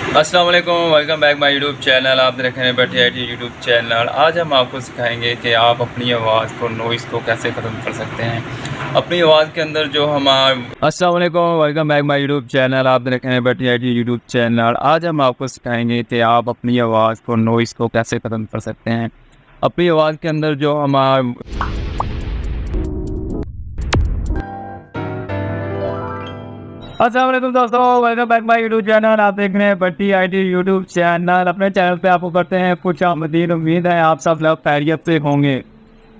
अस्सलाम वालेकुम, welcome back my YouTube channel. आप देख रहे हैं बैठे आई टी यूट्यूब चैनल। आज हम आपको सिखाएंगे कि आप अपनी आवाज़ को नॉइज़ को कैसे ख़त्म कर सकते हैं। अपनी आवाज़ के अंदर जो अस्सलाम वालेकुम, welcome back my YouTube channel. आप देख रहे हैं बैठे आई टी यूट्यूब चैनल। आज हम आपको सिखाएंगे कि आप अपनी आवाज़ को नॉइज़ को कैसे ख़त्म कर सकते हैं। अपनी आवाज़ के अंदर जो अस्सलाम वालेकुम दोस्तों, welcome back my YouTube channel. आप देख रहे हैं भट्टी आईटी यूट्यूब चैनल। अपने चैनल पे आपको करते हैं कुछ आमदीन। उम्मीद है आप सब लोग खैरियत से होंगे।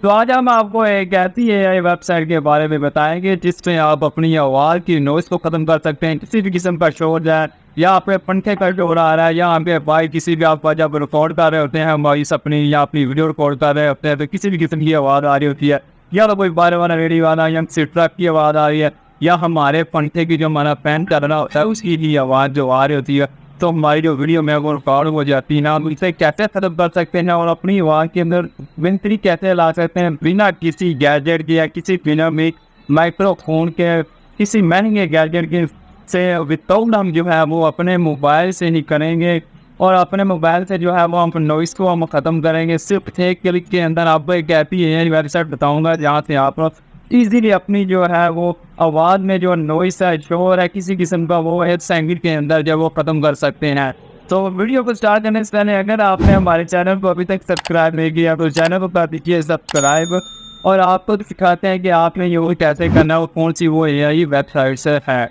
तो आज हम आपको एक ऐसी एआई वेबसाइट के बारे में बताएंगे जिसमें आप अपनी आवाज़ की नॉइज़ को ख़त्म कर सकते हैं। किसी भी किस्म का शोर है या आपके पंखे का शोर आ रहा है या आपके भाई किसी भी आप जब रिकॉर्ड कर रहे होते हैं हमारी अपनी या अपनी वीडियो रिकॉर्ड कर रहे होते हैं तो किसी भी किस्म की आवाज़ आ रही होती है, या तो कोई बार वाला रेडियो वाला या किसी ट्रक की आवाज़ आ रही है या हमारे पंखे की जो हमारा फैन चल रहा होता है उसकी ही आवाज़ जो आ रही होती है, तो हमारी जो वीडियो में वो रिकॉर्ड हो जाती है ना। हम इसे कैसे ख़त्म कर सकते हैं और अपनी आवाज़ के अंदर बेहतरी कैसे ला सकते हैं बिना किसी गैजेट के या किसी बिना में माइक्रोफोन के किसी महंगे गैजेट के से विदाउट हम जो है वो अपने मोबाइल से ही करेंगे। और अपने मोबाइल से जो है वो हम नॉइज़ को हम ख़त्म करेंगे सिर्फ एक क्लिक के अंदर। आपको एक ऐसी एआई वेबसाइट बताऊँगा जहाँ से आप ईज़िली अपनी जो है वो आवाज़ में जो नॉइज़ है, शोर है किसी किस्म का, वो 1 सेकंड के अंदर जो वो ख़त्म कर सकते हैं। तो वीडियो को स्टार्ट करने से पहले अगर आपने हमारे चैनल को अभी तक सब्सक्राइब नहीं किया तो चैनल को कर दीजिए सब्सक्राइब। और आपको सिखाते हैं कि आपने ये कैसे करना है और कौन सी वो एआई वेबसाइट से है।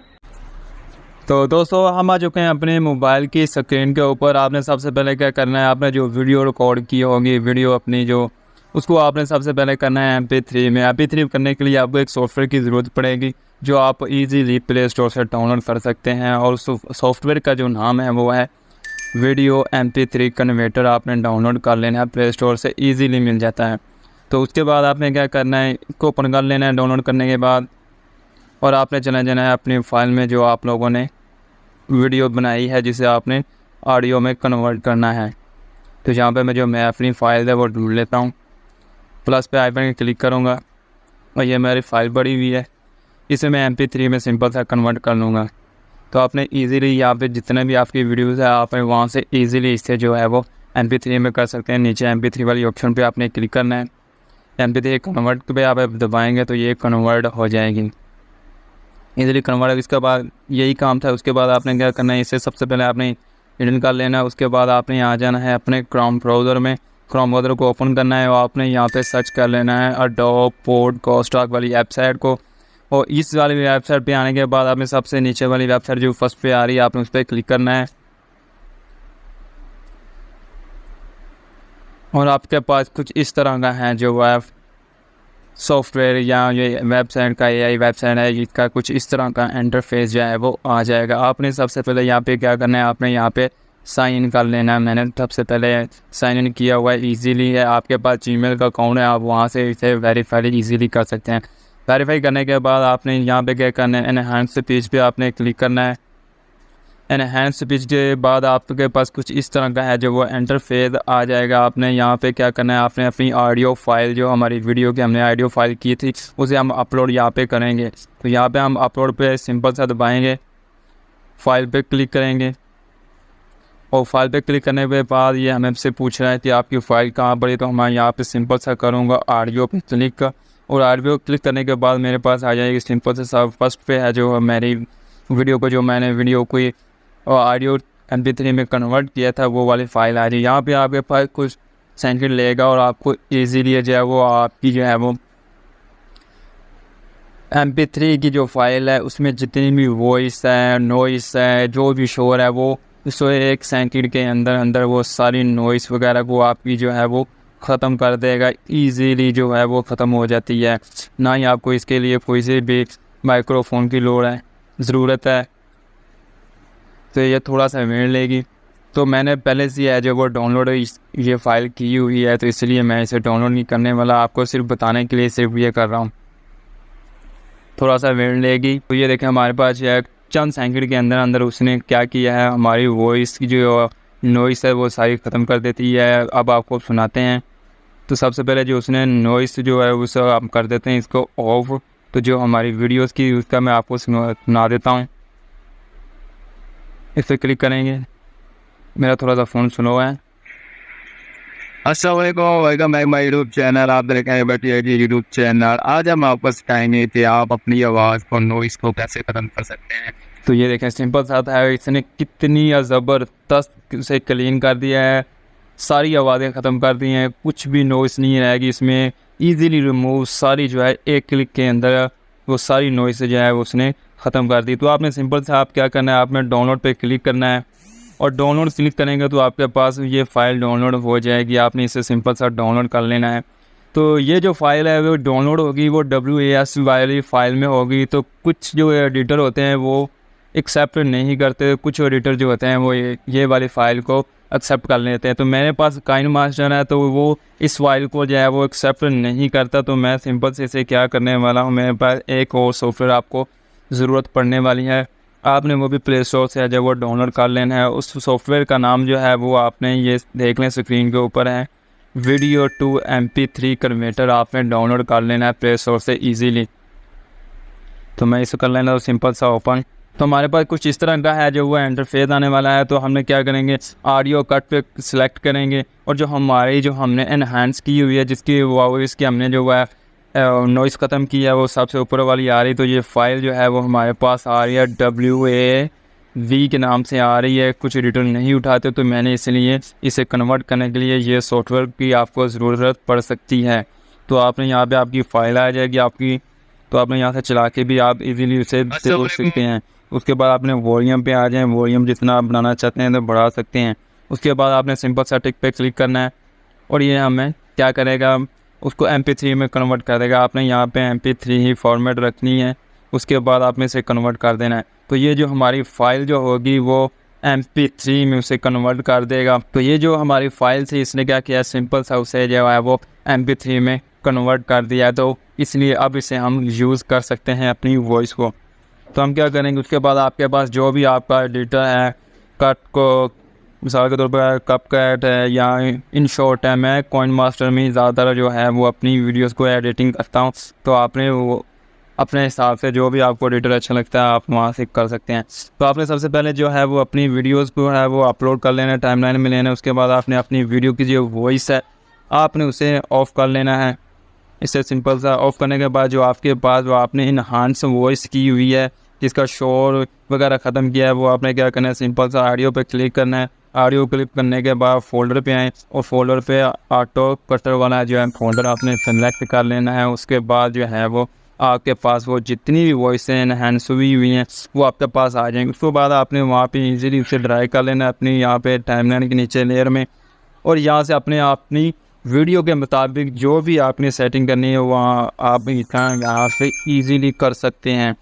तो दोस्तों हम आ चुके हैं अपने मोबाइल की स्क्रीन के ऊपर। आपने सबसे पहले क्या करना है, आपने जो वीडियो रिकॉर्ड की होगी वीडियो अपनी जो उसको आपने सबसे पहले करना है MP3 में। MP3 करने के लिए आपको एक सॉफ्टवेयर की ज़रूरत पड़ेगी जो आप इजीली प्ले स्टोर से डाउनलोड कर सकते हैं। और उस सॉफ्टवेयर का जो नाम है वो है वीडियो MP3 कन्वर्टर। आपने डाउनलोड कर लेना है, प्ले स्टोर से इजीली मिल जाता है। तो उसके बाद आपने क्या करना है, इसको ओपन कर लेना है डाउनलोड करने के बाद। और आपने चला जाना है अपनी फ़ाइल में जो आप लोगों ने वीडियो बनाई है जिसे आपने ऑडियो में कन्वर्ट करना है। तो यहाँ पे मैं अपनी फ़ाइल है वो ढूंढ लेता हूँ, प्लस पे आइकन क्लिक करूँगा और ये मेरी फ़ाइल पड़ी हुई है, इसे मैं MP3 में सिंपल सा कन्वर्ट कर लूँगा। तो आपने इजीली यहाँ पे जितने भी आपकी वीडियोज़ है आपने वहाँ से इजीली इसे जो है वो MP3 में कर सकते हैं। नीचे MP3 वाली ऑप्शन पे आपने क्लिक करना है, MP3 कन्वर्ट पे आप दबाएँगे तो ये कन्वर्ट हो जाएगी इजीली कन्वर्ट। इसके बाद यही काम था। उसके बाद आपने क्या करना है, इसे सबसे पहले आपने हिडन कर लेना है। उसके बाद आपने यहाँ जाना है अपने क्रोम ब्राउज़र में, क्रोम ब्राउज़र को ओपन करना है और आपने यहाँ पे सर्च कर लेना है एडोब पॉडकास्ट वाली वेबसाइट को। और इस वाली वेबसाइट पे आने के बाद आपने सबसे नीचे वाली वेबसाइट जो फर्स्ट पे आ रही है आपने उस पर क्लिक करना है। और आपके पास कुछ इस तरह का है जो वेब सॉफ्टवेयर या ये वेबसाइट का एआई वेबसाइट है, इसका कुछ इस तरह का इंटरफेस जो है वो आ जाएगा। आपने सबसे पहले यहाँ पे क्या करना है, आपने यहाँ पे साइन इन कर लेना है। मैंने सबसे पहले साइन इन किया हुआ है, इजीली है। आपके पास जीमेल का अकाउंट है, आप वहाँ से इसे वेरीफाई इजीली कर सकते हैं। वेरीफाई करने के बाद आपने यहाँ पे क्या करना है, एनहांस स्पीच पे आपने क्लिक करना है। एनहांस स्पीच के बाद आपके पास कुछ इस तरह का है जो वो इंटरफेस आ जाएगा। आपने यहाँ पे क्या करना है, आपने अपनी ऑडियो फाइल जो हमारी वीडियो की हमने ऑडियो फाइल की थी उसे हम अपलोड यहाँ पे करेंगे। तो यहाँ पे हम अपलोड पे सिंपल सा दबाएंगे, फाइल पे क्लिक करेंगे और फाइल पे क्लिक करने के बाद ये हमें से पूछ रहा है कि आपकी फ़ाइल कहाँ पर है। तो मैं यहाँ पे सिंपल सा करूँगा ऑडियो पे क्लिक, और ऑडियो क्लिक करने के बाद मेरे पास आ जाएगी सिंपल से सब फर्स्ट पे है जो मेरी वीडियो को जो मैंने वीडियो को ऑडियो MP3 में कन्वर्ट किया था वो वाली फ़ाइल आ रही है। यहाँ पे आपके पास कुछ सेकंड लेगा और आपको ईजीली जो है वो आपकी जो है वो MP3 की जो फाइल है उसमें जितनी भी वॉइस है, नॉइस है, जो भी शोर है वो 1 सेकंड के अंदर वो सारी नॉइस वगैरह को आपकी जो है वो ख़त्म कर देगा। इजीली जो है वो ख़त्म हो जाती है, ना ही आपको इसके लिए कोई से भी माइक्रोफोन की ज़रूरत है। तो ये थोड़ा सा वेट लेगी। तो मैंने पहले से है जो वो डाउनलोड ये फ़ाइल की हुई है तो इसलिए मैं इसे डाउनलोड नहीं करने वाला, आपको सिर्फ बताने के लिए सिर्फ ये कर रहा हूँ। थोड़ा सा वेट लेगी। तो ये देखें हमारे पास जो है चंद सेकंड के अंदर उसने क्या किया है, हमारी वॉइस की जो नॉइस है वो सारी ख़त्म कर देती है। अब आपको सुनाते हैं। तो सबसे पहले जो उसने नॉइस जो है उसे आप कर देते हैं इसको ऑफ। तो जो हमारी वीडियोस की उसका मैं आपको सुना देता हूँ। इस पर क्लिक करेंगे मेरा थोड़ा सा फ़ोन स्लो है। अस्सलाम वालेकुम, welcome back my YouTube channel. आप देख रहे हैं बटी आईटी यूट्यूब चैनल। आज हम आपको सिखाएंगे कि आप अपनी आवाज़ को नॉइस को कैसे ख़त्म कर सकते हैं। तो ये देखें, सिंपल सा है, इसने कितनी ज़बरदस्त से क्लीन कर दिया है, सारी आवाज़ें ख़त्म कर दी हैं, कुछ भी नॉइस नहीं रहेगी इसमें। ईज़िली रिमूव, सारी जो है एक क्लिक के अंदर वो सारी नॉइस जो है उसने ख़त्म कर दी। तो आपने सिंपल सा आप क्या करना है, आपने डाउनलोड पे क्लिक करना है और डाउनलोड क्लिक करेंगे तो आपके पास ये फ़ाइल डाउनलोड हो जाएगी। आपने इसे सिंपल सा डाउनलोड कर लेना है। तो ये जो फ़ाइल है वो डाउनलोड होगी, वो WAS वाली फ़ाइल में होगी। तो कुछ जो एडिटर होते हैं वो एक्सेप्ट नहीं करते, कुछ एडिटर जो होते हैं वो ये वाली फ़ाइल को एक्सेप्ट कर लेते हैं। तो मेरे पास काइनमास्टर है तो वो इस फाइल को जो है वो एक्सेप्ट नहीं करता। तो मैं सिंपल से इसे क्या करने वाला हूँ, मेरे पास एक और सॉफ्टवेयर आपको ज़रूरत पड़ने वाली है। आपने वो भी प्ले स्टोर से जब वो डाउनलोड कर लेना है। उस सॉफ्टवेयर का नाम जो है वो आपने ये देख लें, स्क्रीन के ऊपर है, वीडियो टू MP3 कन्वर्टर। आपने डाउनलोड कर लेना है प्ले स्टोर से ईजीली। तो मैं इसे कर लेना, तो सिंपल सा ओपन। तो हमारे पास कुछ इस तरह का है जो वो इंटरफेस आने वाला है। तो हमने क्या करेंगे, ऑडियो कट पे सिलेक्ट करेंगे और जो हमने एनहांस की हुई है, जिसकी वॉइस की हमने जो है नॉइस ख़त्म की है, वो सबसे ऊपर वाली आ रही। तो ये फ़ाइल जो है वो हमारे पास आ रही है, WAV के नाम से आ रही है। कुछ एडिटर नहीं उठाते तो मैंने इसलिए इसे कन्वर्ट करने के लिए ये सॉफ्टवेयर की आपको ज़रूरत पड़ सकती है। तो आपने यहाँ पे आपकी फ़ाइल आ जाएगी आपकी, तो आपने यहाँ से चला के भी आप इजीली उसे देख सकते हैं। उसके बाद आपने वॉल्यूम पे आ जाएं, वॉल्यूम जितना आप बनाना चाहते हैं तो बढ़ा सकते हैं। उसके बाद आपने सिंपल सा टिक पे क्लिक करना है और ये हमें क्या करेगा, उसको MP3 में कन्वर्ट कर देगा। आपने यहाँ पे MP3 ही फॉर्मेट रखनी है, उसके बाद आपने इसे कन्वर्ट कर देना है। तो ये जो हमारी फ़ाइल जो होगी वो MP3 में उसे कन्वर्ट कर देगा। तो ये जो हमारी फ़ाइल थी इसने क्या किया, सिंपल सा उसे जो है वो MP3 में कन्वर्ट कर दिया। तो इसलिए अब इसे हम यूज़ कर सकते हैं अपनी वॉइस को। तो हम क्या करेंगे, उसके बाद आपके पास जो भी आपका एडिटर है, कट को मिसाल के तौर पर कपकट है या इन शॉर्ट है, मैं काइनमास्टर में ज़्यादातर जो है वो अपनी वीडियोस को एडिटिंग करता हूँ। तो आपने वो अपने हिसाब से जो भी आपको एडिटर अच्छा लगता है आप वहाँ से कर सकते हैं। तो आपने सबसे पहले जो है वो अपनी वीडियोस को है वो अपलोड कर लेना है, टाइमलाइन में लेना है। उसके बाद आपने अपनी वीडियो की जो वॉइस है आपने उसे ऑफ़ कर लेना है। इसे सिंपल सा ऑफ़ करने के बाद जो आपके पास वो आपने इनहांस वॉइस की हुई है, जिसका शोर वगैरह ख़त्म किया है, वो आपने क्या करना है, सिंपल सा ऑडियो पे क्लिक करना है। ऑडियो क्लिक करने के बाद फ़ोल्डर पे आएँ और फोल्डर पे ऑटो कटर वाला जो है फ़ोल्डर आपने सेलेक्ट कर लेना है। उसके बाद जो है वो आपके पास वो जितनी भी वॉइस इनहांस हुई हैं वो आपके पास आ जाएंगी। उसके बाद आपने वहाँ पे इजीली उसे ड्राई कर लेना है अपनी यहाँ पे टाइमलाइन के नीचे लेयर में, और यहाँ से अपनी वीडियो के मुताबिक जो भी आपने सेटिंग करनी है वहाँ आप यहाँ से ईजीली कर सकते हैं।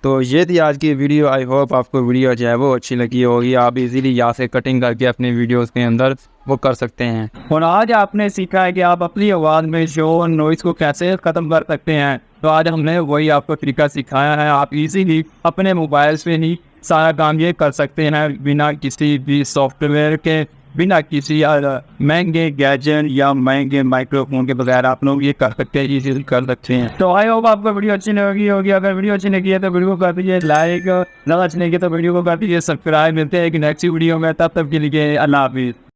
तो ये थी आज की वीडियो। आई होप आपको वीडियो जो है वो अच्छी लगी होगी। आप इजीली यहाँ से कटिंग करके अपने वीडियोस के अंदर वो कर सकते हैं। और आज आपने सीखा है कि आप अपनी आवाज़ में शोर नॉइस को कैसे ख़त्म कर सकते हैं। तो आज हमने वही आपको तरीका सिखाया है। आप इजीली अपने मोबाइल से ही सारा काम ये कर सकते हैं, बिना किसी भी सॉफ्टवेयर के, बिना किसी महंगे गैजेट या महंगे माइक्रोफोन के बगैर आप लोग ये कर सकते हैं, इजीली कर सकते हैं। तो आई होप आपको वीडियो अच्छी लगी होगी। अगर वीडियो अच्छी लगी है तो वीडियो को कर दीजिए लाइक, ज़्यादा अच्छी लगी तो वीडियो को कर दीजिए सब्सक्राइब। मिलते हैं एक नेक्स्ट वीडियो में, तब तक के लिए अल्लाह हाफिज़।